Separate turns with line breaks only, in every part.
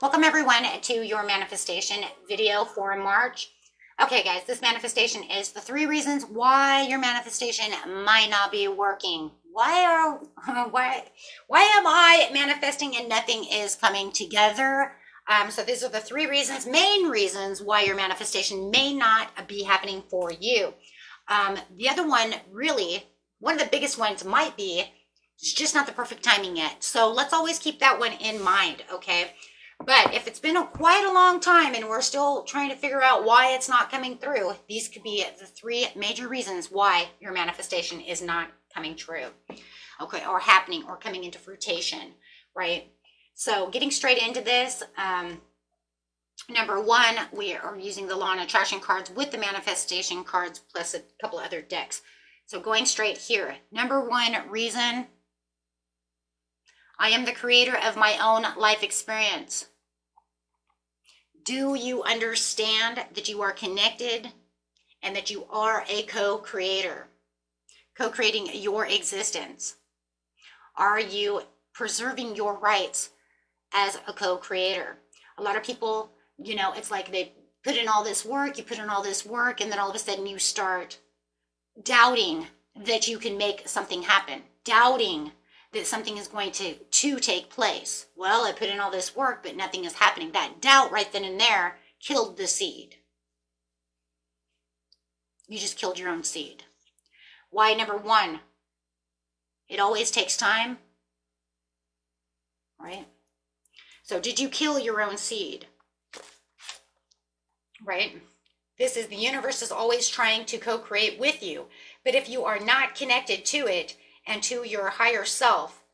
Welcome everyone to your manifestation video for March. Okay guys, this manifestation is the 3 reasons why your manifestation might not be working. Why am I manifesting and nothing is coming together? So these are the 3 main reasons why your manifestation may not be happening for you. The other one, really, one of the biggest ones might be, it's just not the perfect timing yet. So let's always keep that one in mind, okay? But if it's been quite a long time and we're still trying to figure out why it's not coming through, these could be the 3 major reasons why your manifestation is not coming true, okay, or happening or coming into fruition, right? So getting straight into this, number 1, we are using the law and attraction cards with the manifestation cards plus a couple other decks. So going straight here, number 1 reason, I am the creator of my own life experience. Do you understand that you are connected and that you are a co-creator, co-creating your existence? Are you preserving your rights as a co-creator? A lot of people, it's like they put in all this work, and then all of a sudden you start doubting that you can make something happen, doubting that something is going to take place. Well, I put in all this work, but nothing is happening. That doubt right then and there killed the seed. You just killed your own seed. Why, number 1, it always takes time, right? So did you kill your own seed, right? This is, the universe is always trying to co-create with you. But if you are not connected to it, and to your higher self,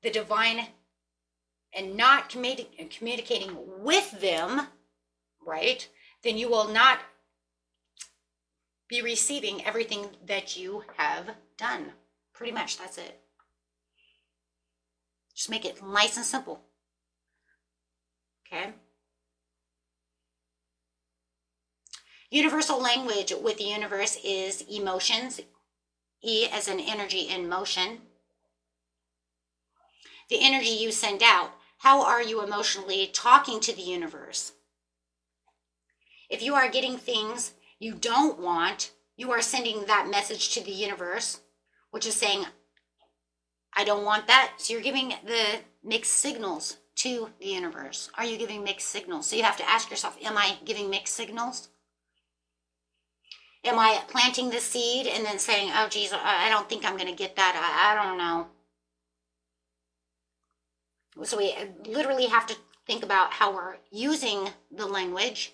the divine, and not communicating with them, right, then you will not be receiving everything that you have done. Pretty much, that's it. Just make it nice and simple. Okay? Universal language with the universe is emotions. E as an energy in motion. The energy you send out. How are you emotionally talking to the universe? If you are getting things you don't want, you are sending that message to the universe, which is saying, I don't want that. So you're giving the mixed signals to the universe. Are you giving mixed signals? So you have to ask yourself, am I giving mixed signals? Am I planting the seed and then saying, oh, geez, I don't think I'm going to get that. I don't know. So we literally have to think about how we're using the language.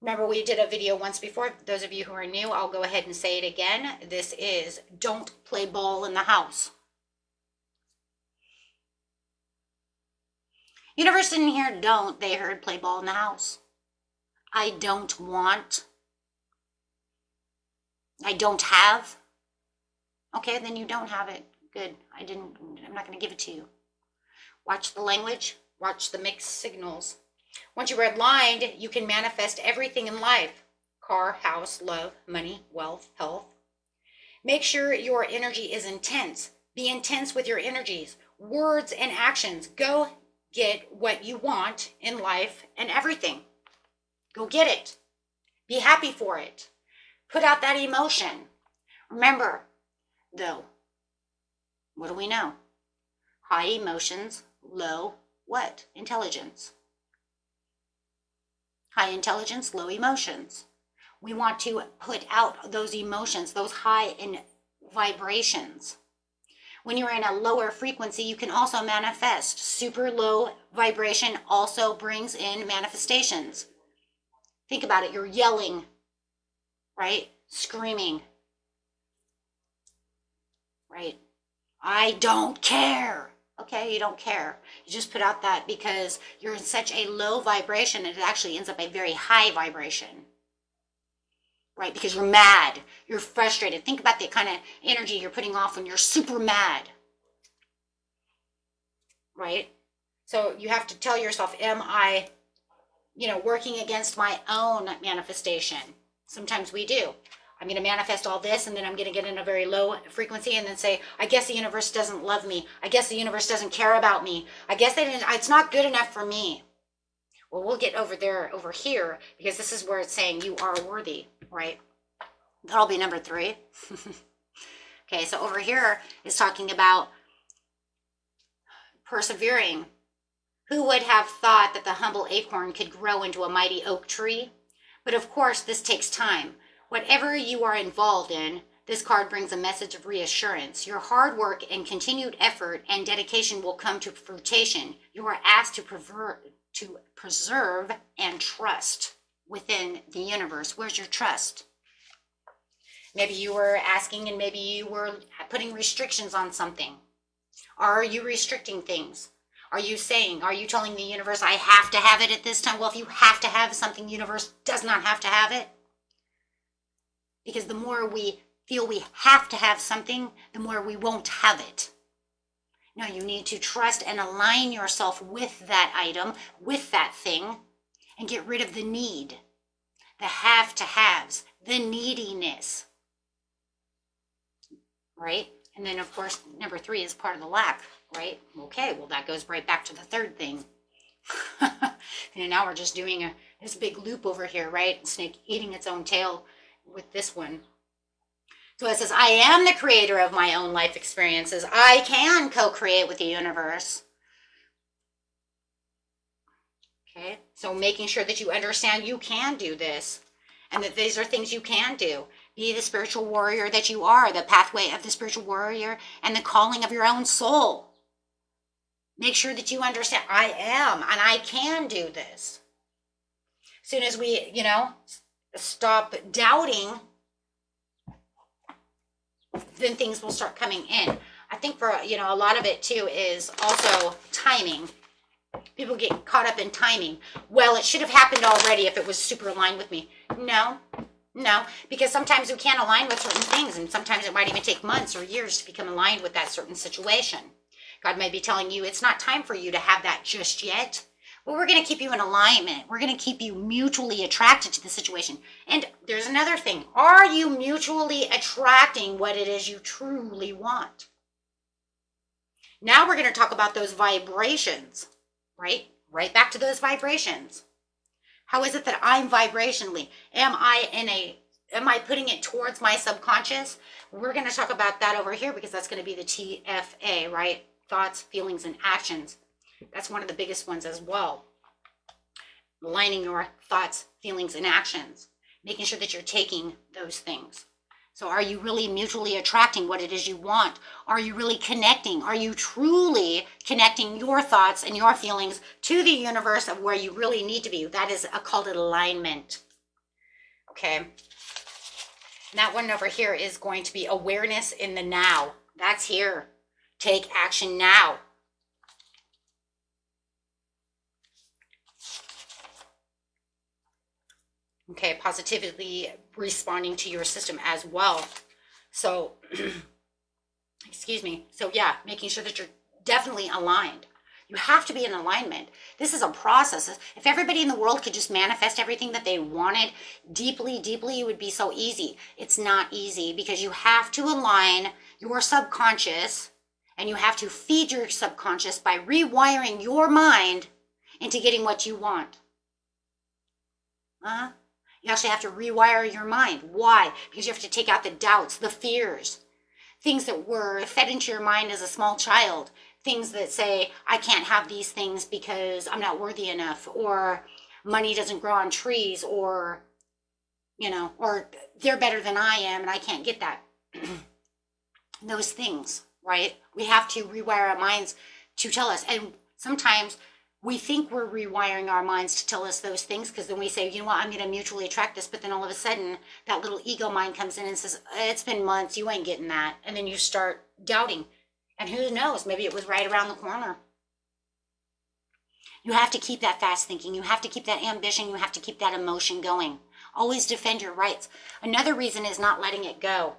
Remember, we did a video once before. Those of you who are new, I'll go ahead and say it again. This is don't play ball in the house. Universe didn't hear don't. They heard play ball in the house. I don't want. I don't have. Okay, then you don't have it. Good. I'm not going to give it to you. Watch the language. Watch the mixed signals. Once you're aligned, you can manifest everything in life. Car, house, love, money, wealth, health. Make sure your energy is intense. Be intense with your energies, words, and actions. Go get what you want in life and everything. Go get it. Be happy for it. Put out that emotion. Remember, though, what do we know? High emotions, low what? Intelligence. High intelligence, low emotions. We want to put out those emotions, those high in vibrations. When you're in a lower frequency, you can also manifest. Super low vibration also brings in manifestations. Think about it. You're yelling, right? Screaming, right? I don't care. Okay, you don't care. You just put out that because you're in such a low vibration, it actually ends up a very high vibration, right? Because you're mad, you're frustrated. Think about the kind of energy you're putting off when you're super mad, right? So you have to tell yourself, am I working against my own manifestation? Sometimes we do. I'm going to manifest all this, and then I'm going to get in a very low frequency and then say, I guess the universe doesn't love me. I guess the universe doesn't care about me. I guess it's not good enough for me. Well, we'll get over here, because this is where it's saying you are worthy, right? That'll be number 3. Okay, so over here is talking about persevering. Who would have thought that the humble acorn could grow into a mighty oak tree? But of course, this takes time. Whatever you are involved in, this card brings a message of reassurance. Your hard work and continued effort and dedication will come to fruition. You are asked to preserve and trust within the universe. Where's your trust? Maybe you were asking, and maybe you were putting restrictions on something. Are you restricting things? Are you telling the universe, I have to have it at this time? Well, if you have to have something, the universe does not have to have it. Because the more we feel we have to have something, the more we won't have it. No, you need to trust and align yourself with that item, with that thing, and get rid of the need, the have to haves, the neediness. Right? And then, of course, number 3 is part of the lack, right? Okay, well, that goes right back to the 3rd thing. And now we're just doing this big loop over here, right? Snake eating its own tail with this one. So it says, I am the creator of my own life experiences. I can co-create with the universe. Okay, so making sure that you understand you can do this, and that these are things you can do. Be the spiritual warrior that you are, the pathway of the spiritual warrior, and the calling of your own soul. Make sure that you understand, I am, and I can do this. As soon as we, stop doubting, then things will start coming in. I think for, a lot of it too is also timing. People get caught up in timing. Well, it should have happened already if it was super aligned with me. No, because sometimes we can't align with certain things, and sometimes it might even take months or years to become aligned with that certain situation. God may be telling you it's not time for you to have that just yet, but we're going to keep you in alignment. We're going to keep you mutually attracted to the situation. And there's another thing. Are you mutually attracting what it is you truly want? Now we're going to talk about those vibrations, right? Right back to those vibrations. How is it that I'm vibrationally? Am I putting it towards my subconscious? We're going to talk about that over here, because that's going to be the TFA, right? Thoughts, feelings, and actions. That's one of the biggest ones as well. Aligning your thoughts, feelings, and actions. Making sure that you're taking those things. So are you really mutually attracting what it is you want? Are you really connecting? Are you truly connecting your thoughts and your feelings to the universe of where you really need to be? That is called alignment. Okay. And that one over here is going to be awareness in the now. That's here. Take action now. Okay, positively responding to your system as well. So, excuse me. So yeah, making sure that you're definitely aligned. You have to be in alignment. This is a process. If everybody in the world could just manifest everything that they wanted deeply, it would be so easy. It's not easy, because you have to align your subconscious, and you have to feed your subconscious by rewiring your mind into getting what you want. You actually have to rewire your mind. Why? Because you have to take out the doubts, the fears, things that were fed into your mind as a small child. Things that say, I can't have these things because I'm not worthy enough, or money doesn't grow on trees, or, or they're better than I am and I can't get that. Those things, right? We have to rewire our minds to tell us. And sometimes we think we're rewiring our minds to tell us those things, because then we say, you know what, I'm going to mutually attract this. But then all of a sudden, that little ego mind comes in and says, it's been months, you ain't getting that. And then you start doubting. And who knows, maybe it was right around the corner. You have to keep that fast thinking. You have to keep that ambition. You have to keep that emotion going. Always defend your rights. Another reason is not letting it go.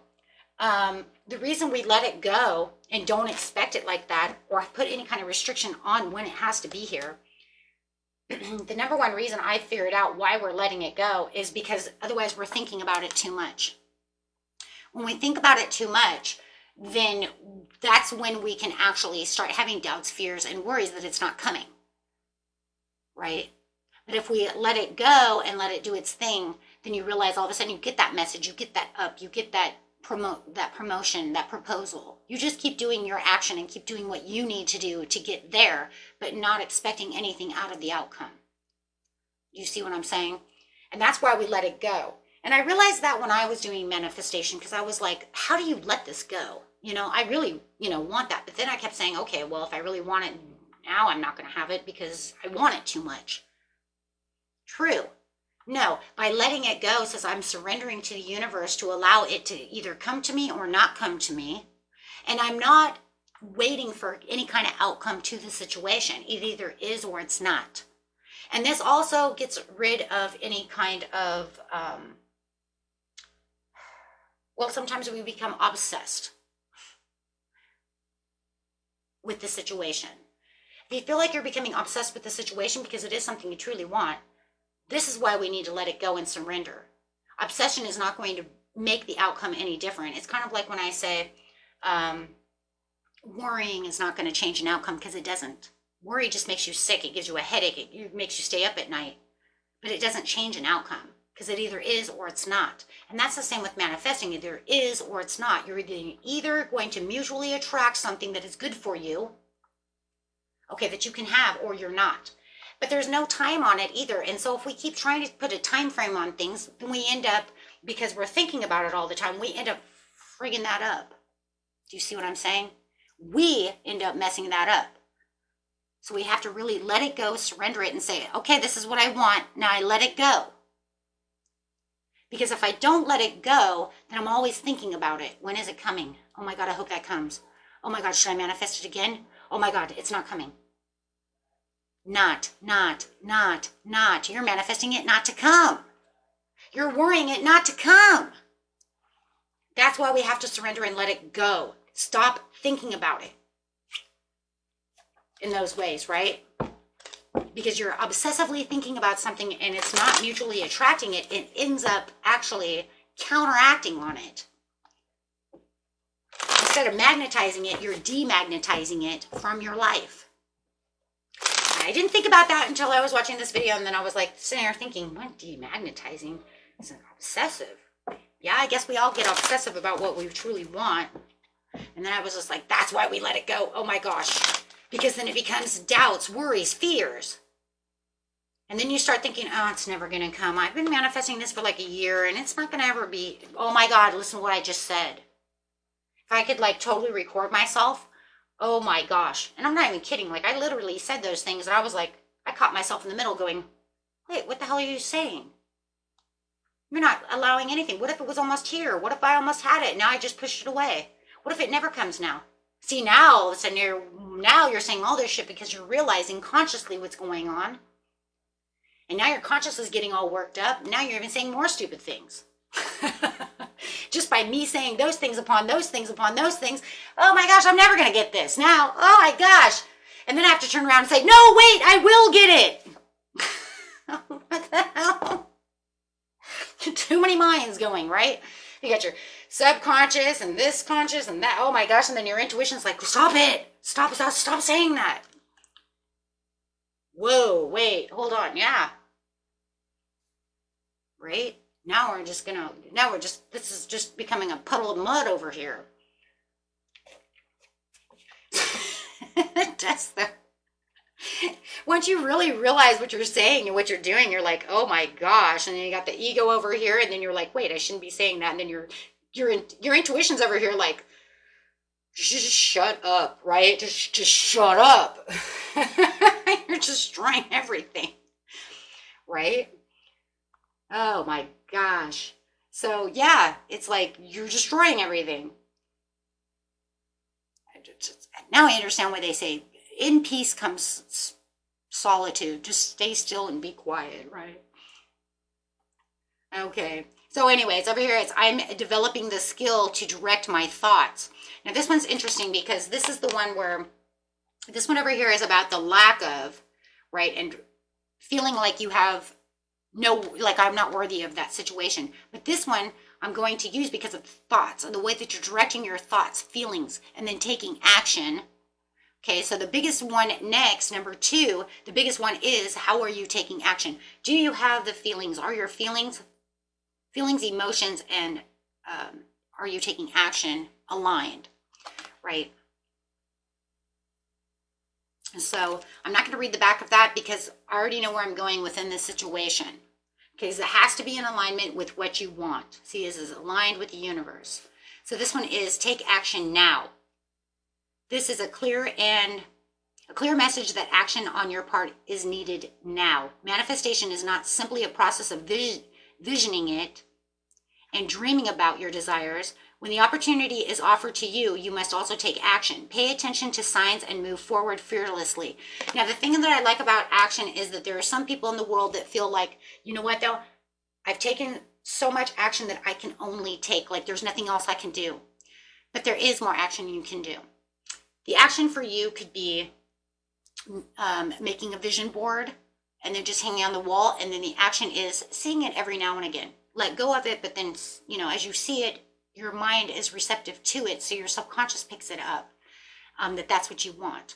The reason we let it go and don't expect it like that, or put any kind of restriction on when it has to be here, the number one reason I figured out why we're letting it go is because otherwise we're thinking about it too much. When we think about it too much, then that's when we can actually start having doubts, fears, and worries that it's not coming, right? But if we let it go and let it do its thing, then you realize all of a sudden you get that message, you get that up, you get that promotion, that proposal. You just keep doing your action and keep doing what you need to do to get there, but not expecting anything out of the outcome. You see what I'm saying? And that's why we let it go. And I realized that when I was doing manifestation, because I was like, how do you let this go? I really, want that. But then I kept saying, okay, well, if I really want it now, I'm not going to have it because I want it too much. True. No, by letting it go says I'm surrendering to the universe to allow it to either come to me or not come to me. And I'm not waiting for any kind of outcome to the situation. It either is or it's not. And this also gets rid of any kind of, sometimes we become obsessed with the situation. If you feel like you're becoming obsessed with the situation because it is something you truly want, this is why we need to let it go and surrender. Obsession is not going to make the outcome any different. It's kind of like when I say worrying is not going to change an outcome, because it doesn't. Worry just makes you sick. It gives you a headache. It makes you stay up at night. But it doesn't change an outcome, because it either is or it's not. And that's the same with manifesting. Either is or it's not. You're either going to mutually attract something that is good for you, okay, that you can have, or you're not. But there's no time on it either. And so if we keep trying to put a time frame on things, then we end up, because we're thinking about it all the time, we end up frigging that up. Do you see what I'm saying? We end up messing that up. So we have to really let it go, surrender it, and say, okay, this is what I want. Now I let it go. Because if I don't let it go, then I'm always thinking about it. When is it coming? Oh my God, I hope that comes. Oh my God, should I manifest it again? Oh my God, it's not coming. Not. You're manifesting it not to come. You're worrying it not to come. That's why we have to surrender and let it go. Stop thinking about it in those ways, right? Because you're obsessively thinking about something and it's not mutually attracting it. It ends up actually counteracting on it. Instead of magnetizing it, you're demagnetizing it from your life. I didn't think about that until I was watching this video, and then I was like sitting there thinking, what, demagnetizing? It's obsessive. Yeah, I guess we all get obsessive about what we truly want. And then I was just like, that's why we let it go. Oh my gosh. Because then it becomes doubts, worries, fears. And then you start thinking, oh, it's never going to come. I've been manifesting this for like a year and it's not going to ever be. Oh my God, listen to what I just said. If I could like totally record myself, oh my gosh. And I'm not even kidding. Like I literally said those things and I was like, I caught myself in the middle going, wait, what the hell are you saying? You're not allowing anything. What if it was almost here? What if I almost had it? Now I just pushed it away. What if it never comes now? See, now all of a sudden you're saying all this shit because you're realizing consciously what's going on. And now your conscious is getting all worked up. Now you're even saying more stupid things. Just by me saying those things upon those things upon those things. Oh my gosh, I'm never going to get this. Now, oh my gosh. And then I have to turn around and say, no, wait, I will get it. What the hell? Too many minds going, right? You got your subconscious and this conscious and that. Oh my gosh. And then your intuition's like, stop it. Stop saying that. Whoa, wait, hold on. Yeah. Right? This is just becoming a puddle of mud over here. Once you really realize what you're saying and what you're doing, you're like, oh my gosh. And then you got the ego over here, and then you're like, wait, I shouldn't be saying that. And then your intuition's over here like, just shut up, right? Just shut up. You're destroying everything, right? Oh my gosh. So yeah, it's like you're destroying everything. Now I understand why they say in peace comes solitude. Just stay still and be quiet, right? Okay. So anyways, over here I'm developing the skill to direct my thoughts. Now this one's interesting because this is the one where this one over here is about the lack of, right? And feeling like you have like I'm not worthy of that situation. But this one I'm going to use because of thoughts and the way that you're directing your thoughts, feelings, and then taking action. Okay, so the biggest one next, number 2, the biggest one is, how are you taking action? Do you have the feelings? Are your feelings, emotions, and are you taking action aligned, right? So I'm not going to read the back of that because I already know where I'm going within this situation. Okay, so it has to be in alignment with what you want. See, this is aligned with the universe. So this one is take action now. This is a clear message that action on your part is needed now. Manifestation is not simply a process of visioning it and dreaming about your desires. When the opportunity is offered to you, you must also take action. Pay attention to signs and move forward fearlessly. Now, the thing that I like about action is that there are some people in the world that feel like, you know what though, I've taken so much action that I can only take, like there's nothing else I can do. But there is more action you can do. The action for you could be making a vision board and then just hanging on the wall. And then the action is seeing it every now and again. Let go of it, but then, you know, as you see it, your mind is receptive to it. So your subconscious picks it up, that's what you want.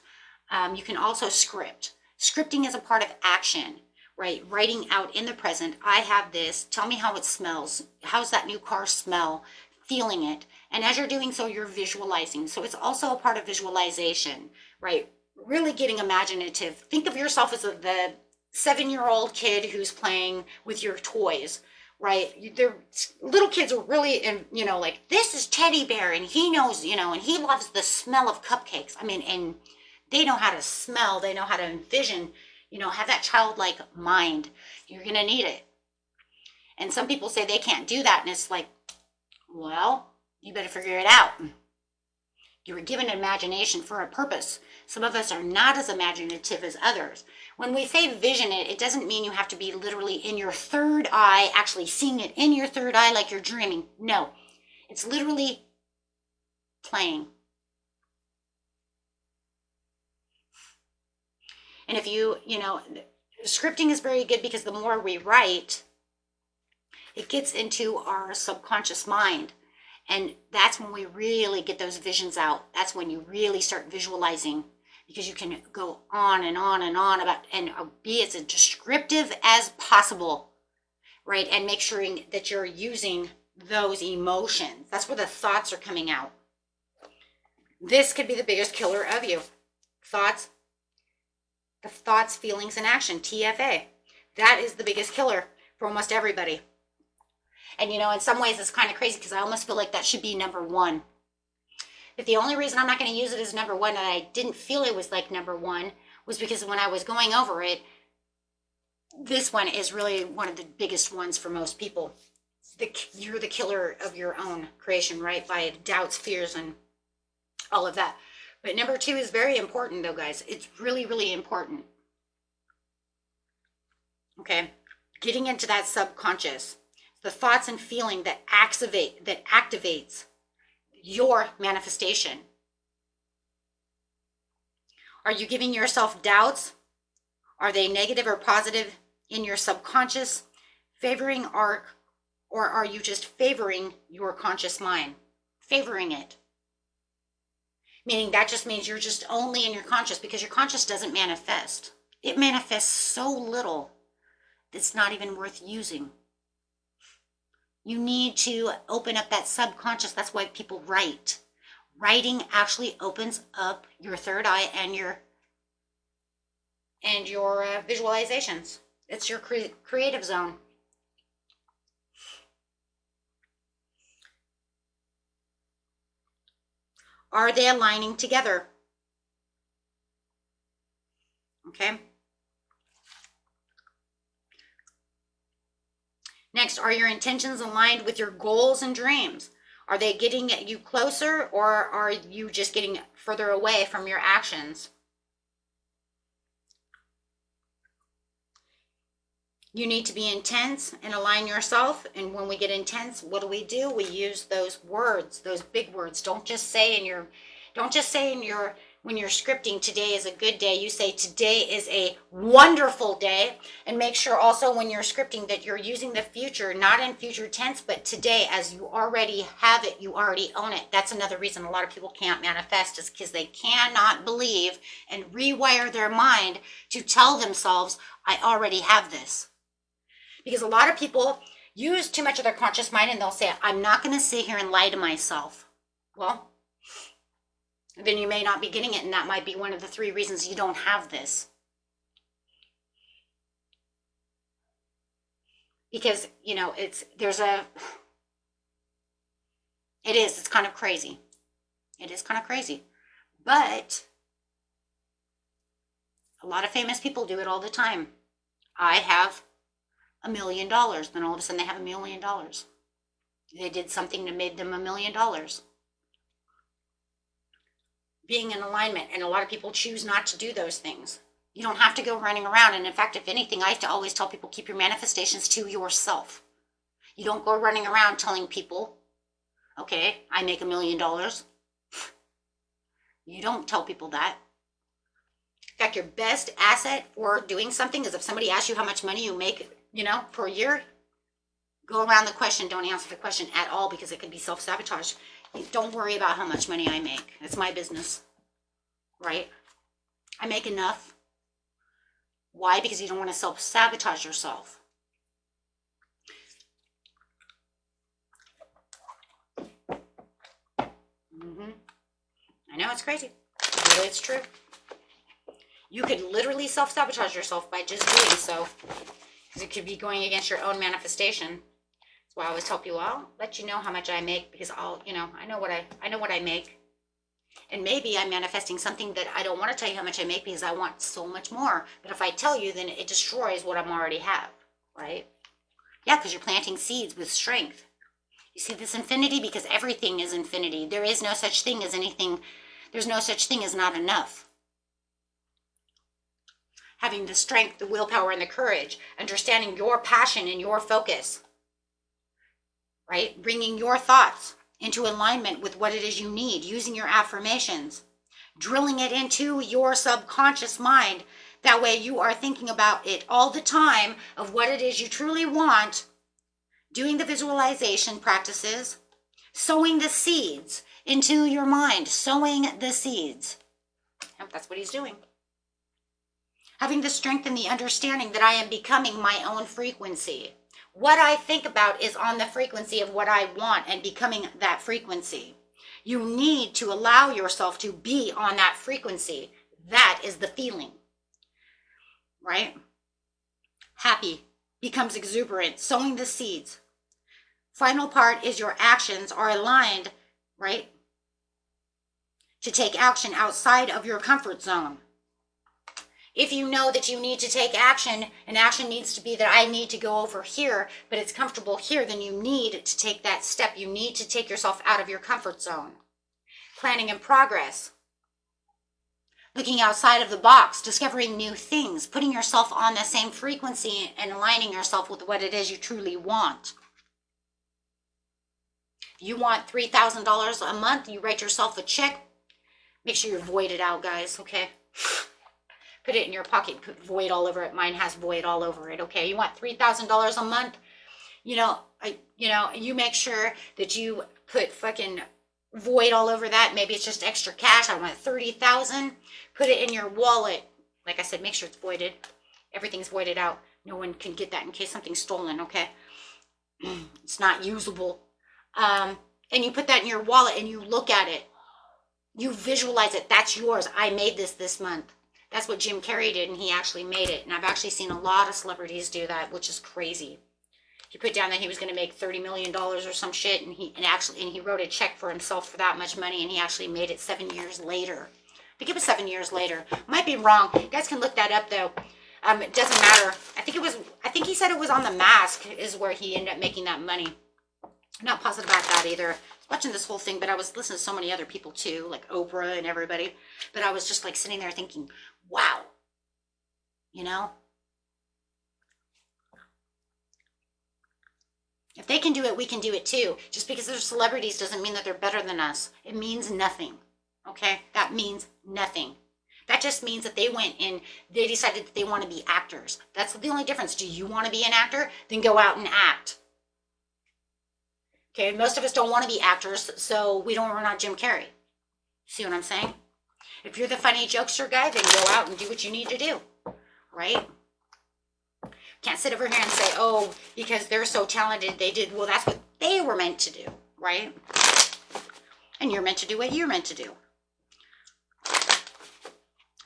You can also script. Scripting is a part of action, right? Writing out in the present. I have this. Tell me how it smells. How's that new car smell? Feeling it. And as you're doing so, you're visualizing. So it's also a part of visualization, right? Really getting imaginative. Think of yourself as the 7-year-old kid who's playing with your toys, right? They're, little kids are really, you know, like, this is Teddy Bear, and he knows, you know, and he loves the smell of cupcakes. I mean, and they know how to smell. They know how to envision, you know, have that childlike mind. You're going to need it. And some people say they can't do that. And it's like, well, you better figure it out. You were given imagination for a purpose. Some of us are not as imaginative as others. When we say vision it, it doesn't mean you have to be literally in your third eye, actually seeing it in your third eye like you're dreaming. No, it's literally playing. And if you know, scripting is very good because the more we write, it gets into our subconscious mind. And that's when we really get those visions out. That's when you really start visualizing, because you can go on and on and on about, and be as descriptive as possible, right? And make sure that you're using those emotions. That's where the thoughts are coming out. This could be the biggest killer of you. Thoughts, feelings, and action, TFA. That is the biggest killer for almost everybody. And, you know, in some ways it's kind of crazy because I almost feel like that should be number 1. But the only reason I'm not going to use it as number 1, and I didn't feel it was like number 1, was because when I was going over it, this one is really one of the biggest ones for most people. You're the killer of your own creation, right? By doubts, fears, and all of that. But number 2 is very important, though, guys. It's really, really important. Okay? Getting into that subconscious. The thoughts and feeling that activates your manifestation. Are you giving yourself doubts? Are they negative or positive in your subconscious? Favoring or are you just favoring your conscious mind? Favoring it. Meaning that just means you're just only in your conscious, because your conscious doesn't manifest. It manifests so little, it's not even worth using. You need to open up that subconscious. That's why people write. Writing actually opens up your third eye and your visualizations. It's your creative zone. Are they aligning together? Okay. Next, are your intentions aligned with your goals and dreams? Are they getting you closer, or are you just getting further away from your actions? You need to be intense and align yourself. And when we get intense, what do? We use those words, those big words. Don't just say in your when you're scripting, today is a good day, you say today is a wonderful day. And make sure also when you're scripting that you're using the future, not in future tense, but today, as you already have it, you already own it. That's another reason a lot of people can't manifest, is because they cannot believe and rewire their mind to tell themselves, I already have this. Because a lot of people use too much of their conscious mind and they'll say, I'm not going to sit here and lie to myself. Well, then you may not be getting it, and that might be one of the 3 reasons you don't have this. Because, you know, it's kind of crazy. It is kind of crazy. But a lot of famous people do it all the time. I have $1 million. Then all of a sudden they have $1 million. They did something that made them $1 million. Being in alignment, and a lot of people choose not to do those things. You don't have to go running around, and in fact, if anything, I have to always tell people, keep your manifestations to yourself. You don't go running around telling people, okay, I make $1 million. You don't tell people that. In fact, your best asset for doing something is if somebody asks you how much money you make, per year, go around the question, don't answer the question at all, because it could be self-sabotage. Don't worry about how much money I make. It's my business, right? I make enough. Why? Because you don't want to self-sabotage yourself. I know it's crazy, but it's true. You could literally self-sabotage yourself by just doing so, because it could be going against your own manifestation. That's why I always tell people, I'll let you know how much I make, because I know what I make. And maybe I'm manifesting something that I don't want to tell you how much I make because I want so much more. But if I tell you, then it destroys what I already have, right? Yeah, because you're planting seeds with strength. You see this infinity? Because everything is infinity. There is no such thing as anything. There's no such thing as not enough. Having the strength, the willpower, and the courage, understanding your passion and your focus, right? Bringing your thoughts into alignment with what it is you need, using your affirmations, drilling it into your subconscious mind. That way you are thinking about it all the time of what it is you truly want, doing the visualization practices, sowing the seeds into your mind, sowing the seeds. Yep, that's what he's doing. Having the strength and the understanding that I am becoming my own frequency. What I think about is on the frequency of what I want and becoming that frequency. You need to allow yourself to be on that frequency. That is the feeling, right? Happy becomes exuberant, sowing the seeds. Final part is your actions are aligned, right? To take action outside of your comfort zone. If you know that you need to take action, and action needs to be that I need to go over here, but it's comfortable here, then you need to take that step. You need to take yourself out of your comfort zone. Planning in progress. Looking outside of the box, discovering new things, putting yourself on the same frequency and aligning yourself with what it is you truly want. You want $3,000 a month, you write yourself a check. Make sure you void it out, guys, okay? Put it in your pocket, put void all over it. Mine has void all over it, okay? You want $3,000 a month? You make sure that you put fucking void all over that. Maybe it's just extra cash. I want 30,000. Put it in your wallet. Like I said, make sure it's voided. Everything's voided out. No one can get that in case something's stolen, okay? It's not usable. And you put that in your wallet and you look at it. You visualize it. That's yours. I made this month. That's what Jim Carrey did, and he actually made it. And I've actually seen a lot of celebrities do that, which is crazy. He put down that he was going to make $30 million or some shit, and he wrote a check for himself for that much money, and he actually made it 7 years later. I think it was 7 years later. Might be wrong. You guys can look that up though. It doesn't matter. I think he said it was on The Mask is where he ended up making that money. I'm not positive about that either. I was watching this whole thing, but I was listening to so many other people too, like Oprah and everybody. But I was just like sitting there thinking, wow, if they can do it, we can do it too. Just because they're celebrities doesn't mean that they're better than us. It means nothing. Okay, that means nothing. That just means that they went and they decided that they want to be actors. That's the only difference. Do you want to be an actor? Then go out and act. Okay, most of us don't want to be actors, so we're not Jim Carrey. See what I'm saying? If you're the funny jokester guy, then go out and do what you need to do, right? Can't sit over here and say, oh, because they're so talented, they did, well, that's what they were meant to do, right? And you're meant to do what you're meant to do.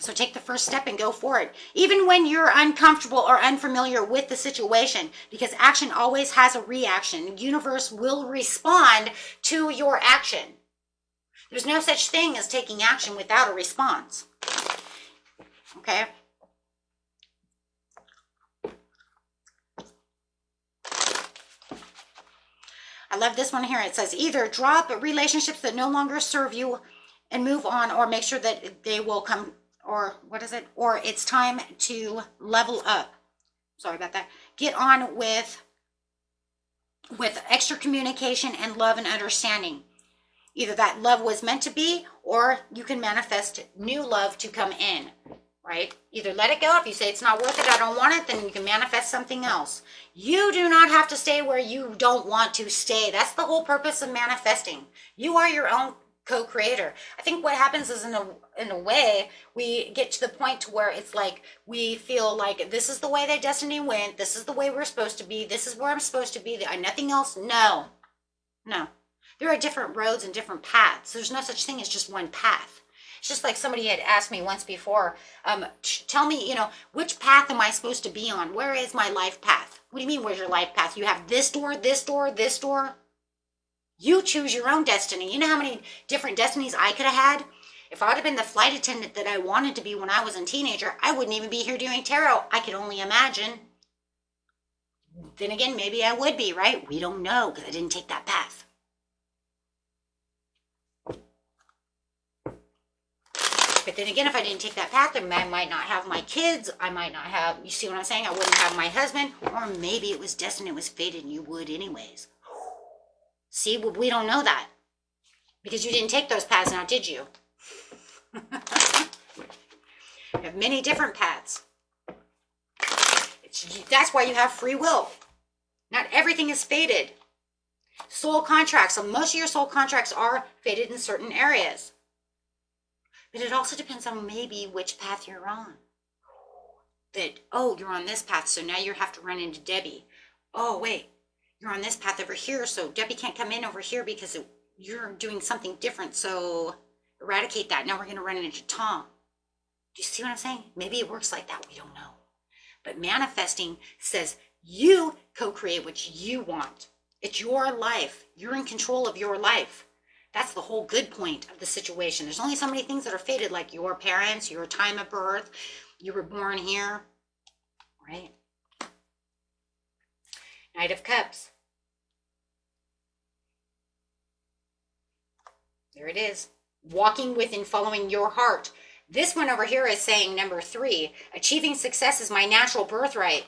So take the first step and go for it. Even when you're uncomfortable or unfamiliar with the situation, because action always has a reaction. The universe will respond to your action. There's no such thing as taking action without a response. Okay? I love this one here. It says either drop relationships that no longer serve you and move on, or make sure that they will come, or what is it? Or it's time to level up. Sorry about that. Get on with extra communication and love and understanding. Either that love was meant to be, or you can manifest new love to come in, right? Either let it go. If you say it's not worth it, I don't want it, then you can manifest something else. You do not have to stay where you don't want to stay. That's the whole purpose of manifesting. You are your own co-creator. I think what happens is in a way, we get to the point to where it's like we feel like this is the way that destiny went. This is the way we're supposed to be. This is where I'm supposed to be. Nothing else. No. There are different roads and different paths. There's no such thing as just one path. It's just like somebody had asked me once before, tell me, which path am I supposed to be on? Where is my life path? What do you mean, where's your life path? You have this door, this door, this door. You choose your own destiny. You know how many different destinies I could have had? If I would have been the flight attendant that I wanted to be when I was a teenager, I wouldn't even be here doing tarot. I could only imagine. Then again, maybe I would be, right? We don't know because I didn't take that path. But then again, if I didn't take that path, then I might not have my kids. I might not have, you see what I'm saying? I wouldn't have my husband. Or maybe it was destined, it was fated, and you would anyways. See, well, we don't know that. Because you didn't take those paths now, did you? You have many different paths. That's why you have free will. Not everything is fated. Soul contracts. So most of your soul contracts are fated in certain areas. But it also depends on maybe which path you're on. That, oh, you're on this path, so now you have to run into Debbie. Oh, wait, you're on this path over here, so Debbie can't come in over here because you're doing something different, so eradicate that. Now we're going to run into Tom. Do you see what I'm saying? Maybe it works like that. We don't know. But manifesting says you co-create what you want. It's your life. You're in control of your life. That's the whole good point of the situation. There's only so many things that are fated, like your parents, your time of birth, you were born here, right? Knight of Cups. There it is. Walking with and following your heart. This one over here is saying number 3, achieving success is my natural birthright.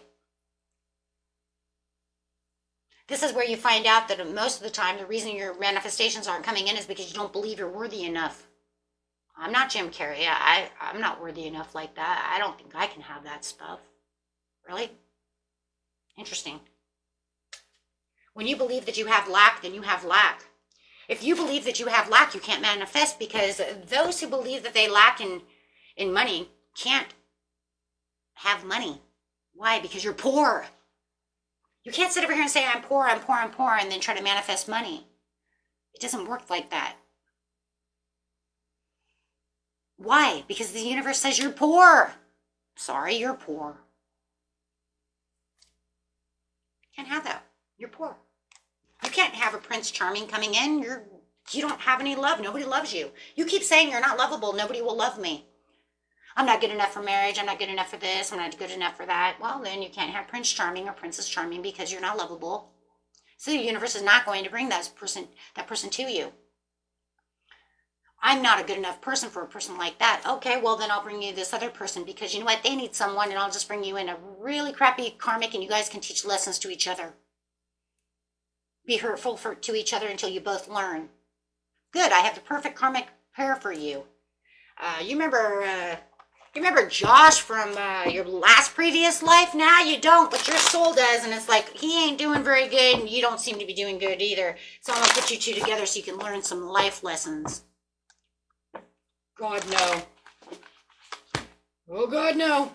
This is where you find out that most of the time, the reason your manifestations aren't coming in is because you don't believe you're worthy enough. I'm not Jim Carrey. I'm not worthy enough like that. I don't think I can have that stuff. Really? Interesting. When you believe that you have lack, then you have lack. If you believe that you have lack, you can't manifest, because those who believe that they lack in money can't have money. Why? Because you're poor. You can't sit over here and say, I'm poor, I'm poor, I'm poor, and then try to manifest money. It doesn't work like that. Why? Because the universe says you're poor. Sorry, you're poor. Can't have that. You're poor. You can't have a Prince Charming coming in. You don't have any love. Nobody loves you. You keep saying you're not lovable. Nobody will love me. I'm not good enough for marriage. I'm not good enough for this. I'm not good enough for that. Well, then you can't have Prince Charming or Princess Charming because you're not lovable. So the universe is not going to bring that person to you. I'm not a good enough person for a person like that. Okay, well, then I'll bring you this other person because you know what? They need someone, and I'll just bring you in a really crappy karmic, and you guys can teach lessons to each other. Be hurtful to each other until you both learn. Good, I have the perfect karmic prepare for you. You remember Josh from your last previous life? Now you don't, but your soul does, and it's like he ain't doing very good, and you don't seem to be doing good either. So I'm gonna put you two together so you can learn some life lessons. God, no. Oh, God, no.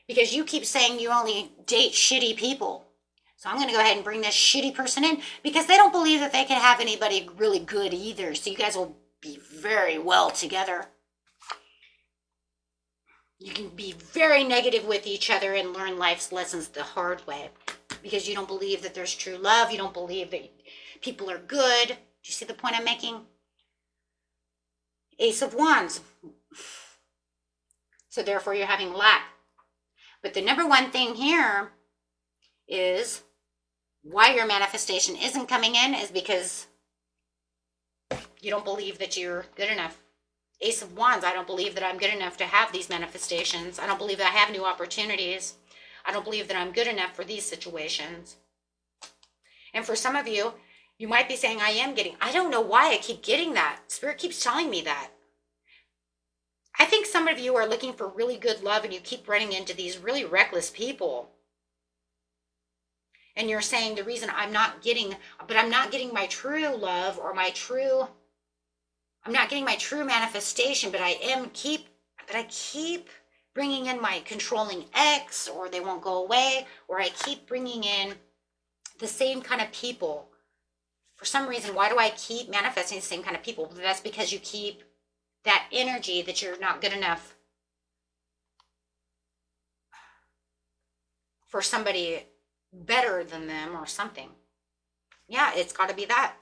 Because you keep saying you only date shitty people. So I'm going to go ahead and bring this shitty person in because they don't believe that they can have anybody really good either. So you guys will be very well together. You can be very negative with each other and learn life's lessons the hard way because you don't believe that there's true love. You don't believe that people are good. Do you see the point I'm making? Ace of Wands. So therefore you're having lack. But the number one thing here is why your manifestation isn't coming in is because you don't believe that you're good enough. Ace of Wands, I don't believe that I'm good enough to have these manifestations. I don't believe that I have new opportunities. I don't believe that I'm good enough for these situations. And for some of you, you might be saying, I don't know why I keep getting that. Spirit keeps telling me that. I think some of you are looking for really good love and you keep running into these really reckless people. And you're saying the reason I'm not getting my true love or I'm not getting my true manifestation, but I keep bringing in my controlling ex, or they won't go away, or I keep bringing in the same kind of people. For some reason, why do I keep manifesting the same kind of people? That's because you keep that energy that you're not good enough for somebody better than them or something. Yeah, it's got to be that.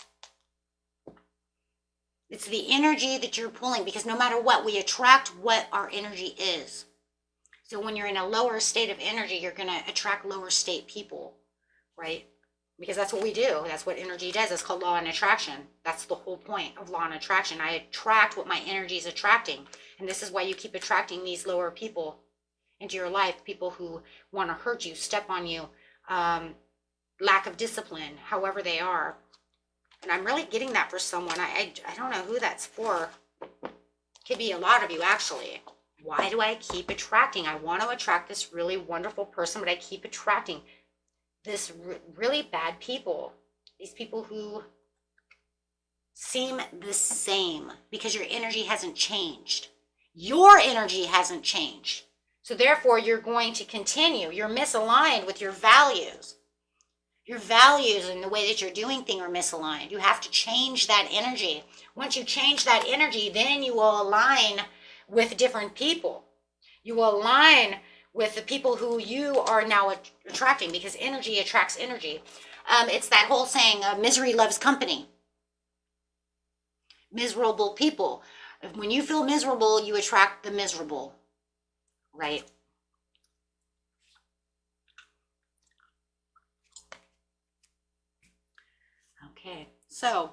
It's the energy that you're pulling, because no matter what, we attract what our energy is. So when you're in a lower state of energy, you're going to attract lower state people, right? Because that's what we do. That's what energy does. It's called law and attraction. That's the whole point of law and attraction. I attract what my energy is attracting. And this is why you keep attracting these lower people into your life. People who want to hurt you, step on you, lack of discipline, however they are. And I'm really getting that for someone. I don't know who that's for. Could be a lot of you, actually. Why do I keep attracting? I want to attract this really wonderful person, but I keep attracting this really bad people. These people who seem the same because your energy hasn't changed. Your energy hasn't changed. So therefore, you're going to continue. You're misaligned with your values. Your values and the way that you're doing things are misaligned. You have to change that energy. Once you change that energy, then you will align with different people. You will align with the people who you are now attracting, because energy attracts energy. It's that whole saying, misery loves company. Miserable people. When you feel miserable, you attract the miserable, right? Okay, so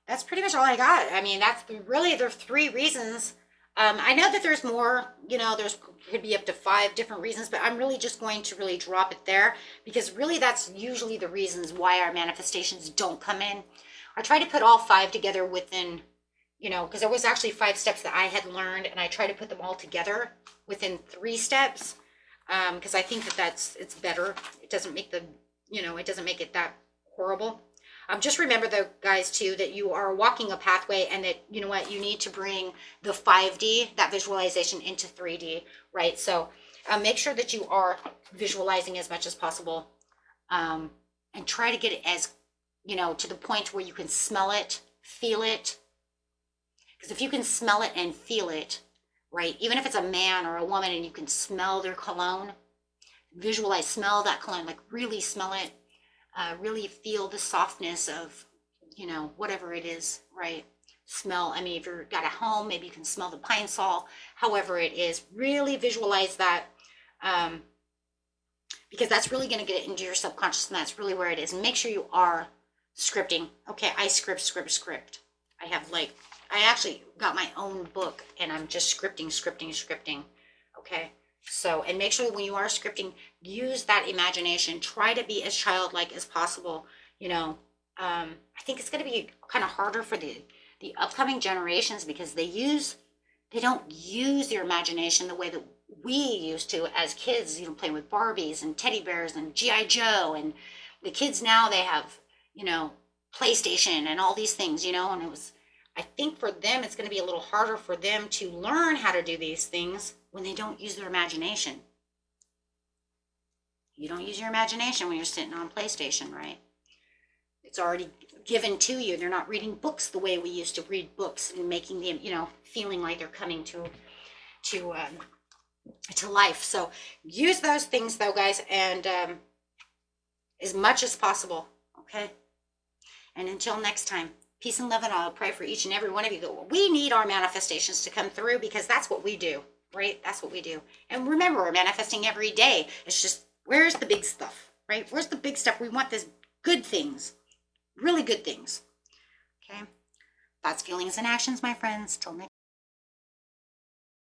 that's pretty much all I got. I mean, that's really the three reasons. I know that there's more, there's could be up to 5 different reasons, but I'm really just going to really drop it there, because really that's usually the reasons why our manifestations don't come in. I try to put all 5 together within, because there was actually 5 steps that I had learned, and I try to put them all together within 3 steps, because I think that it's better. It doesn't make it doesn't make it that horrible. Just remember, though, guys, too, that you are walking a pathway, and that, you know what, you need to bring the 5D, that visualization, into 3D, right? So make sure that you are visualizing as much as possible, and try to get it as, to the point where you can smell it, feel it. Because if you can smell it and feel it, right, even if it's a man or a woman and you can smell their cologne, visualize, smell that cologne, like really smell it. Really feel the softness of, whatever it is, right? Smell. I mean, if you've got a home, maybe you can smell the pine sol, however it is. Really visualize that, because that's really going to get it into your subconscious, and that's really where it is. And make sure you are scripting. Okay, I script. I actually got my own book, and I'm just scripting. Okay. So, and make sure when you are scripting, use that imagination. Try to be as childlike as possible. I think it's going to be kind of harder for the the upcoming generations, because they don't use their imagination the way that we used to as kids, playing with Barbies and teddy bears and G.I. Joe. And the kids now, they have, PlayStation and all these things, and I think for them, it's going to be a little harder for them to learn how to do these things when they don't use their imagination. You don't use your imagination when you're sitting on PlayStation, right? It's already given to you. They're not reading books the way we used to read books and making them, feeling like they're coming to life. So use those things though, guys, and as much as possible, okay? And until next time, peace and love, and I'll pray for each and every one of you. We need our manifestations to come through, because that's what we do, right? That's what we do. And remember, we're manifesting every day. It's just, where's the big stuff, right? Where's the big stuff? We want this good things, really good things, okay? Thoughts, feelings, and actions, my friends. Till next